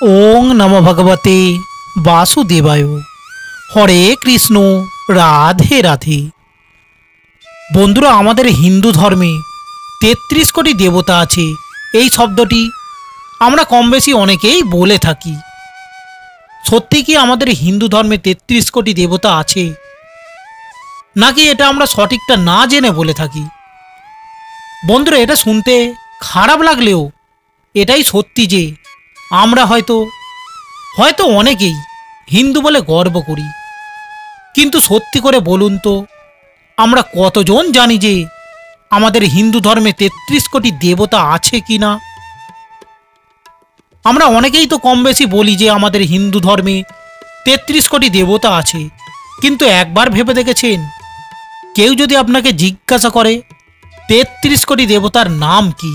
ওং নমো ভগবতে বাসুদেবায়। হরে কৃষ্ণ, রাধে রাধে। বন্ধুরা, আমাদের হিন্দু ধর্মে ৩৩ কোটি দেবতা আছে। এই শব্দটি আমরা কম বেশি অনেকেই বলে থাকি। সত্যি কি আমাদের হিন্দু ধর্মে ৩৩ কোটি দেবতা আছে, নাকি এটা আমরা সঠিকটা না জেনে বলে থাকি? বন্ধুরা, এটা শুনতে খারাপ লাগলেও এটাই সত্যি যে আমরা হয়তো অনেকেই হিন্দু বলে গর্ব করি, কিন্তু সত্যি করে বলুন তো, আমরা কতজন জানি যে আমাদের হিন্দু ধর্মে ৩৩ কোটি দেবতা আছে কি না? আমরা অনেকেই তো কম বেশি বলি যে আমাদের হিন্দু ধর্মে ৩৩ কোটি দেবতা আছে, কিন্তু একবার ভেবে দেখেছেন, কেউ যদি আপনাকে জিজ্ঞাসা করে ৩৩ কোটি দেবতার নাম কি,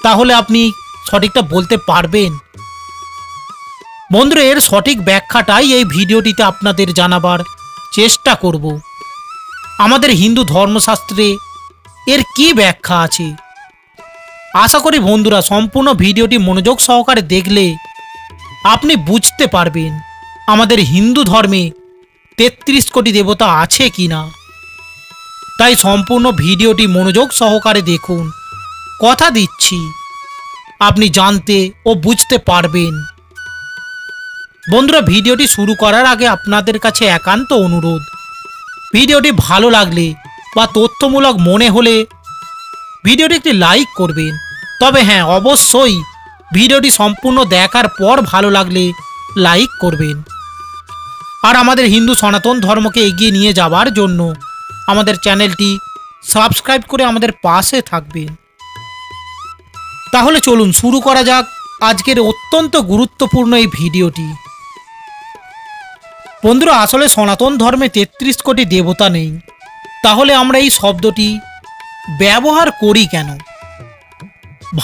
তাহলে আপনি সঠিকটা বলতে পারবেন? বন্ধুরা, এর সঠিক ব্যাখ্যাটাই এই ভিডিওটিতে আপনাদের জানাবার চেষ্টা করব। আমাদের হিন্দু ধর্মশাস্ত্রে এর কি ব্যাখ্যা আছে? আশা করি বন্ধুরা সম্পূর্ণ ভিডিওটি মনোযোগ সহকারে দেখলে আপনি বুঝতে পারবেন আমাদের হিন্দু ধর্মে ৩৩ কোটি দেবতা আছে কি না। তাই সম্পূর্ণ ভিডিওটি মনোযোগ সহকারে দেখুন। কথা দিচ্ছি আপনি জানতে ও বুঝতে পারবেন। বন্ধুরা, ভিডিওটি শুরু করার আগে আপনাদের কাছে একান্ত অনুরোধ, ভিডিওটি ভালো লাগলে বা তথ্যমূলক মনে হলে ভিডিওটি একটি লাইক করবেন। তবে হ্যাঁ, অবশ্যই ভিডিওটি সম্পূর্ণ দেখার পর ভালো লাগলে লাইক করবেন। আর আমাদের হিন্দু সনাতন ধর্মকে এগিয়ে নিয়ে যাওয়ার জন্য আমাদের চ্যানেলটি সাবস্ক্রাইব করে আমাদের পাশে থাকবেন। তাহলে চলুন শুরু করা যাক আজকের অত্যন্ত গুরুত্বপূর্ণ এই ভিডিওটি। বন্ধুরা, আসলে সনাতন ধর্মে ৩৩ কোটি দেবতা নেই, তাহলে আমরা এই শব্দটি ব্যবহার করি কেন?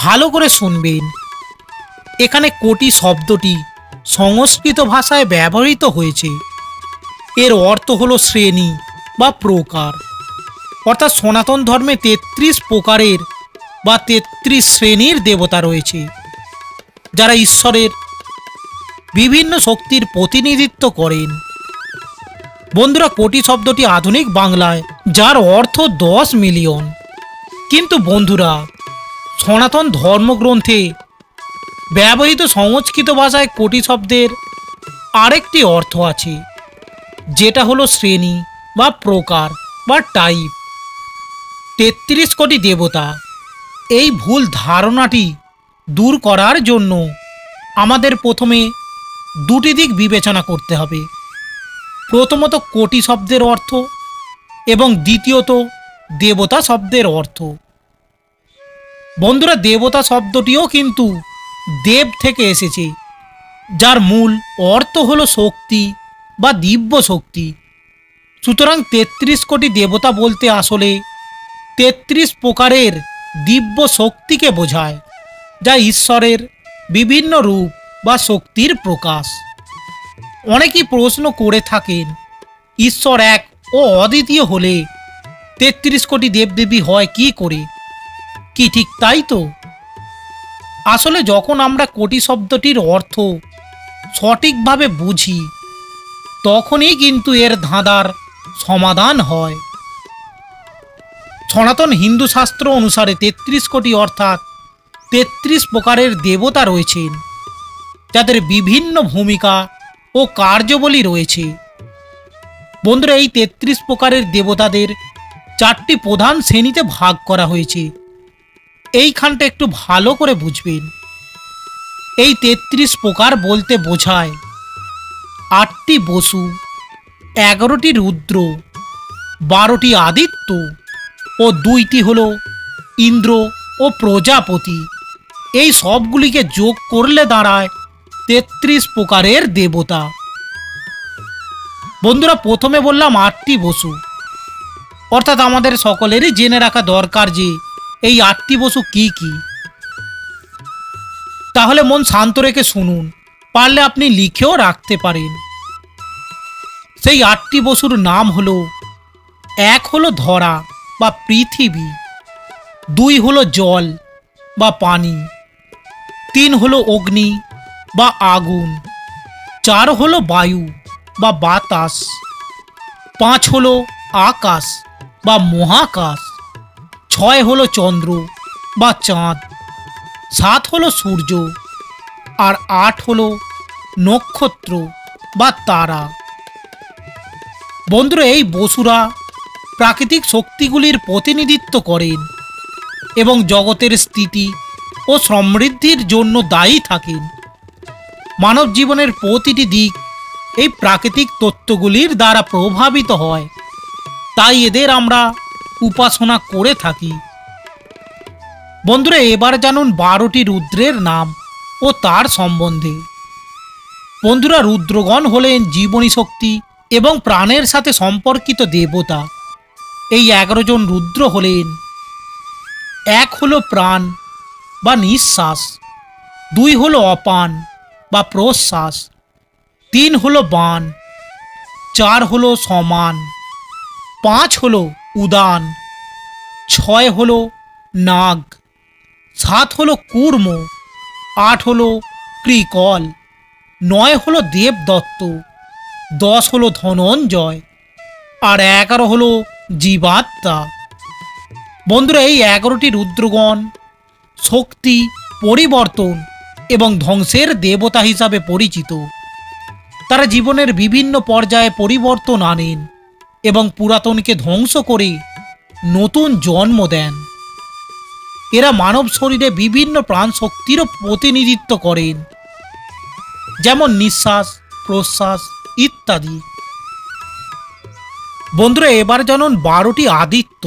ভালো করে শুনবেন। এখানে কোটি শব্দটি সংস্কৃত ভাষায় ব্যবহৃত হয়েছে। এর অর্থ হলো শ্রেণী বা প্রকার। অর্থাৎ সনাতন ধর্মে ৩৩ প্রকারের বা ৩৩ শ্রেণীর দেবতা রয়েছে, যারা ঈশ্বরের বিভিন্ন শক্তির প্রতিনিধিত্ব করেন। বন্ধুরা, কোটি শব্দটি আধুনিক বাংলায় যার অর্থ 10 মিলিয়ন। কিন্তু বন্ধুরা, সনাতন ধর্মগ্রন্থে ব্যবহৃত সংস্কৃত ভাষায় কোটি শব্দের আরেকটি অর্থ আছে, যেটা হলো শ্রেণী বা প্রকার বা টাইপ। ৩৩ কোটি দেবতা, এই ভুল ধারণাটি দূর করার জন্য আমাদের প্রথমে দুটি দিক বিবেচনা করতে হবে। প্রথমত কোটি শব্দের অর্থ এবং দ্বিতীয়ত দেবতা শব্দের অর্থ। বন্ধুরা, দেবতা শব্দটিও কিন্তু দেব থেকে এসেছে, যার মূল অর্থ হলো শক্তি বা দিব্য শক্তি। সুতরাং ৩৩ কোটি দেবতা বলতে আসলে ৩৩ প্রকারের দিব্য শক্তিকে বোঝায়, যা ঈশ্বরের বিভিন্ন রূপ বা শক্তির প্রকাশ। অনেকেই প্রশ্ন করে থাকেন, ঈশ্বর এক ও অদ্বিতীয় হলে ৩৩ কোটি দেবদেবী হয় কি করে? কি ঠিক তাই তো? আসলে যখন আমরা কোটি শব্দটির অর্থ সঠিকভাবে বুঝি, তখনই কিন্তু এর ধাঁধার সমাধান হয়। সনাতন হিন্দু শাস্ত্র অনুসারে ৩৩ কোটি অর্থাৎ ৩৩ প্রকারের দেবতা রয়েছেন, যাদের বিভিন্ন ভূমিকা ও কার্যাবলী রয়েছে। বন্ধুরা, এই ৩৩ প্রকারের দেবতাদের 4টি প্রধান শ্রেণীতে ভাগ করা হয়েছে। এইখানটা একটু ভালো করে বুঝবেন। এই ৩৩ প্রকার বলতে বোঝায় 8টি বসু, 11টি রুদ্র, 12টি আদিত্য ও 2টি হল ইন্দ্র ও প্রজাপতি। এই সবগুলিকে যোগ করলে দাঁড়ায় ৩৩ প্রকারের দেবতা। বন্ধুরা, প্রথমে বললাম 8টি বসু, অর্থাৎ আমাদের সকলেরই জেনে রাখা দরকার যে এই 8টি বসু কি কি। তাহলে মন শান্ত রেখে শুনুন, পারলে আপনি লিখেও রাখতে পারেন। সেই 8টি বসুর নাম হলো, 1 হলো ধরা বা পৃথিবী, 2 হলো জল বা পানি, 3 হলো অগ্নি, বা আগুন, 4 হলো বায়ু বা বাতাস, 5 হলো আকাশ বা মহাকাশ, 6 হলো চন্দ্র বা চাঁদ, 7 হলো সূর্য, আর 8 হলো নক্ষত্র বা তারা। বন্ধুরা, এই বসুরা প্রাকৃতিক শক্তিগুলির প্রতিনিধিত্ব করেন এবং জগতের স্থিতি ও সমৃদ্ধির জন্য দায়ী থাকেন। মানব জীবনের প্রতিটি দিক এই প্রাকৃতিক তত্ত্বগুলির দ্বারা প্রভাবিত হয়, তাই এদের আমরা উপাসনা করে থাকি। বন্ধুরা, এবার জানুন 12টি রুদ্রের নাম ও তার সম্বন্ধে। বন্ধুরা, রুদ্রগণ হলেন জীবনী শক্তি এবং প্রাণের সাথে সম্পর্কিত দেবতা। এই 11 জন রুদ্র হলেন: 1 হলো প্রাণ বা নিঃশ্বাস, 2 হলো অপান বা প্রশ্বাস, 3 হলো বাণ, 4 হলো সমান, 5 হলো উদান, 6 হলো নাগ, 7 হলো কূর্ম, 8 হলো কৃকল, 9 হলো দেবদত্ত, 10 হলো ধনঞ্জয়, আর 11 হলো জীবাত্মা। বন্ধুরা, এই 11টি রুদ্রগণ শক্তি, পরিবর্তন এবং ধ্বংসের দেবতা হিসাবে পরিচিত। তারা জীবনের বিভিন্ন পর্যায়ে পরিবর্তন আনেন এবং পুরাতনকে ধ্বংস করে নতুন জন্ম দেন। এরা মানব শরীরে বিভিন্ন প্রাণ শক্তিরও প্রতিনিধিত্ব করেন, যেমন নিঃশ্বাস, প্রশ্বাস ইত্যাদি। বন্ধুরা, এবার জানুন 12টি আদিত্য।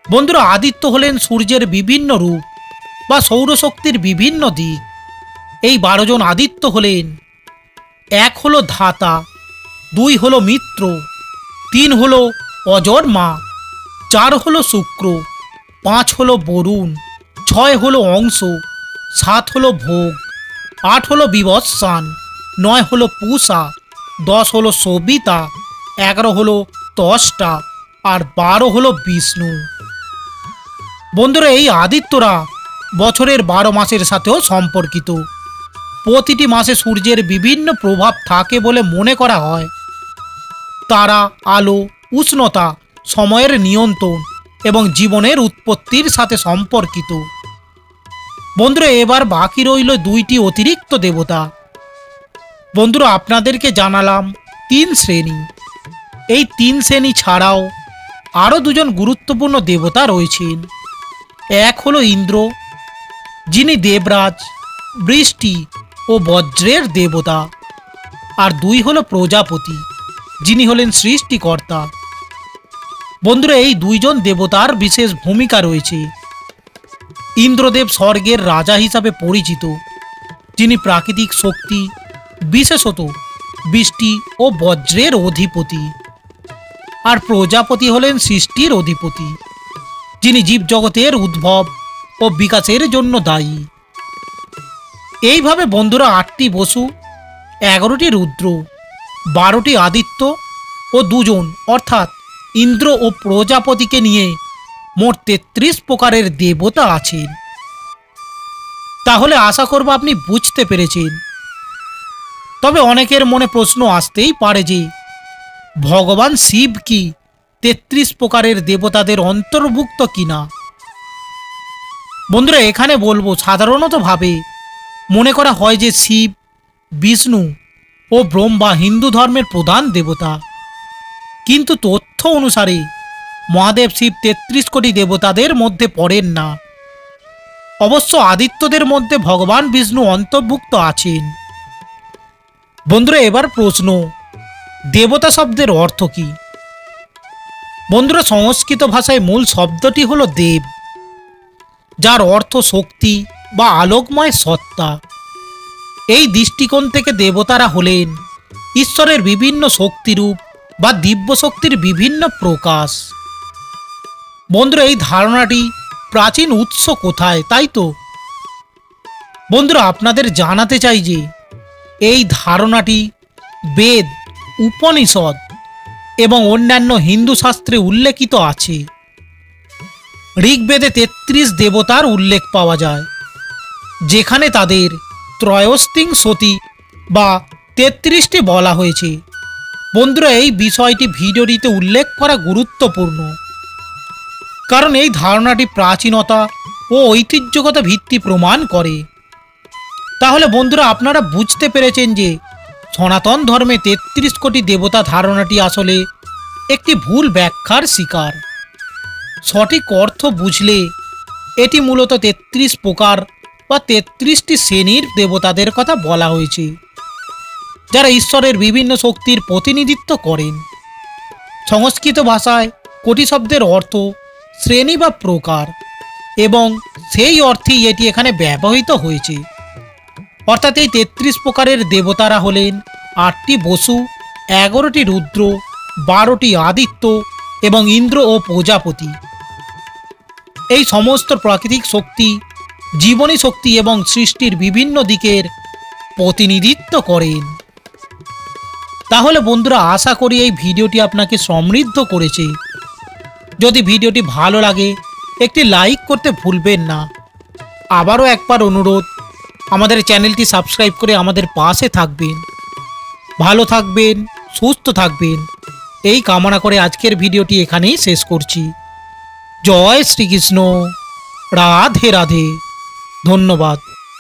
বন্ধুরা, আদিত্য হলেন সূর্যের বিভিন্ন রূপ বা সৌরশক্তির বিভিন্ন দিক। এই 12 জন আদিত্য হলেন: 1 হলো ধাতা, 2 হলো মিত্র, 3 হলো অজন্মা, 4 হলো শুক্র, 5 হলো বরুণ, 6 হলো অংশ, 7 হলো ভোগ, 8 হলো বিবস্বান, 9 হলো পূষা, 10 হলো সবিতা, 11 হলো ত্বষ্টা, আর 12 হলো বিষ্ণু। বন্ধুরা, এই আদিত্যরা বছরের 12 মাসের সাথেও সম্পর্কিত। প্রতিটি মাসে সূর্যের বিভিন্ন প্রভাব থাকে বলে মনে করা হয়। তারা আলো, উষ্ণতা, সময়ের নিয়ন্ত্রণ এবং জীবনের উৎপত্তির সাথে সম্পর্কিত। বন্ধুরা, এবার বাকি রইল 2টি অতিরিক্ত দেবতা। বন্ধুরা, আপনাদেরকে জানালাম 3 শ্রেণী। এই 3 শ্রেণী ছাড়াও আরও 2 জন গুরুত্বপূর্ণ দেবতা রয়েছেন। 1 হলো ইন্দ্র, যিনি দেবরাজ, বৃষ্টি ও বজ্রের দেবতা, আর 2 হলো প্রজাপতি, যিনি হলেন সৃষ্টিকর্তা। বন্ধুরা, এই 2 জন দেবতার বিশেষ ভূমিকা রয়েছে। ইন্দ্রদেব স্বর্গের রাজা হিসাবে পরিচিত, যিনি প্রাকৃতিক শক্তি, বিশেষত বৃষ্টি ও বজ্রের অধিপতি। আর প্রজাপতি হলেন সৃষ্টির অধিপতি, যিনি জীবজগতের উদ্ভব ও বিকাশের জন্য দায়ী। এইভাবে বন্ধুরা 8টি বসু, 11টি রুদ্র, 12টি আদিত্য ও 2 জন অর্থাৎ ইন্দ্র ও প্রজাপতিকে নিয়ে মোট 33 প্রকারের দেবতা আছেন। তাহলে আশা করব আপনি বুঝতে পেরেছেন। তবে অনেকের মনে প্রশ্ন আসতেই পারে যে ভগবান শিব কি 33 প্রকারের দেবতাদের অন্তর্ভুক্ত কিনা। বন্ধুরা, এখানে বলবো সাধারণতভাবে মনে করা হয় যে শিব, বিষ্ণু ও ব্রহ্মা হিন্দু ধর্মের প্রধান দেবতা, কিন্তু তথ্য অনুসারে মহাদেব শিব 33 কোটি দেবতাদের মধ্যে পড়েন না। অবশ্য আদিত্যদের মধ্যে ভগবান বিষ্ণু অন্তর্ভুক্ত আছেন। বন্ধুরা, এবার প্রশ্ন, দেবতা শব্দের অর্থ কি? বন্ধুরা, সংস্কৃত ভাষায় মূল শব্দটি হলো দেব, যার অর্থ শক্তি বা আলোকময় সত্তা। এই দৃষ্টিকোণ থেকে দেবতারা হলেন ঈশ্বরের বিভিন্ন শক্তিরূপ বা দিব্য শক্তির বিভিন্ন প্রকাশ। বন্ধুরা, এই ধারণাটি প্রাচীন উৎস কোথায়, তাই তো? বন্ধুরা, আপনাদের জানাতে চাই যে এই ধারণাটি বেদ, উপনিষদ এবং অন্যান্য হিন্দু শাস্ত্রে উল্লেখিত আছে। ঋগ্বেদে 33 দেবতার উল্লেখ পাওয়া যায়, যেখানে তাদের ত্রয়োস্ত্রিংশতি বা 33টি বলা হয়েছে। বন্ধুরা, এই বিষয়টি ভিডিওটিতে উল্লেখ করা গুরুত্বপূর্ণ, কারণ এই ধারণাটি প্রাচীনতা ও ঐতিহ্যগত ভিত্তি প্রমাণ করে। তাহলে বন্ধুরা, আপনারা বুঝতে পেরেছেন যে সনাতন ধর্মে 33 কোটি দেবতা ধারণাটি আসলে একটি ভুল ব্যাখ্যার শিকার। সঠিক অর্থ বুঝলে এটি মূলত 33 প্রকার বা 33টি শ্রেণীর দেবতাদের কথা বলা হয়েছে, যারা ঈশ্বরের বিভিন্ন শক্তির প্রতিনিধিত্ব করেন। সংস্কৃত ভাষায় কোটি শব্দের অর্থ শ্রেণী বা প্রকার, এবং সেই অর্থেই এটি এখানে ব্যবহৃত হয়েছে। অর্থাৎ এই 33 প্রকারের দেবতারা হলেন 8টি বসু, 11টি রুদ্র, 12টি আদিত্য এবং ইন্দ্র ও প্রজাপতি। এই সমস্ত প্রাকৃতিক শক্তি জীবনী শক্তি এবং সৃষ্টির বিভিন্ন দিকের প্রতিনিধিত্ব করেন। তাহলে বন্ধুরা, আশা করি এই ভিডিওটি আপনাকে সমৃদ্ধ করেছে। যদি ভিডিওটি ভালো লাগে একটি লাইক করতে ভুলবেন না। আবারও একবার অনুরোধ, আমাদের চ্যানেলটি সাবস্ক্রাইব করে আমাদের পাশে থাকবেন। ভালো থাকবেন, সুস্থ থাকবেন, এই কামনা করে আজকের ভিডিওটি এখানেই শেষ করছি। জয় শ্রীকৃষ্ণ, রাধে রাধে, ধন্যবাদ।